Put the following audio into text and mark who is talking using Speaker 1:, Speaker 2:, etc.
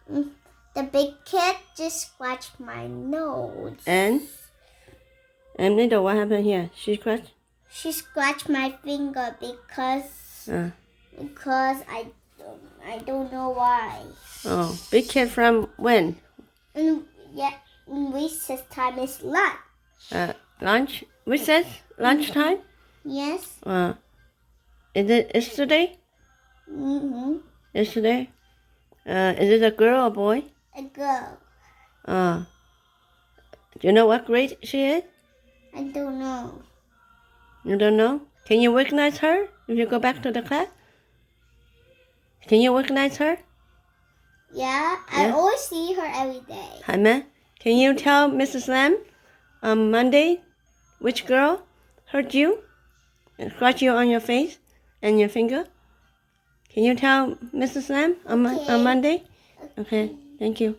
Speaker 1: The big kid just scratched my nose.
Speaker 2: And little, what happened here? She scratched?
Speaker 1: She scratched my finger because I don't know why.
Speaker 2: Oh, big kid from when?
Speaker 1: Recess time is lunch.
Speaker 2: Lunch? Recess? Lunchtime?
Speaker 1: Yes.
Speaker 2: Is it yesterday?
Speaker 1: Mm-hmm.
Speaker 2: Yesterday? Is it a girl or boy?
Speaker 1: A girl.
Speaker 2: Do you know what grade she is?
Speaker 1: I don't know.
Speaker 2: You don't know? Can you recognize her if you go back to the class? Can you recognize her?
Speaker 1: Yeah, I always see her every day.
Speaker 2: Amen. Can you tell Mrs. Lam on Monday which girl hurt you and scratched you on your face and your finger? Can you tell Mrs. Lam on Monday? Okay, thank you.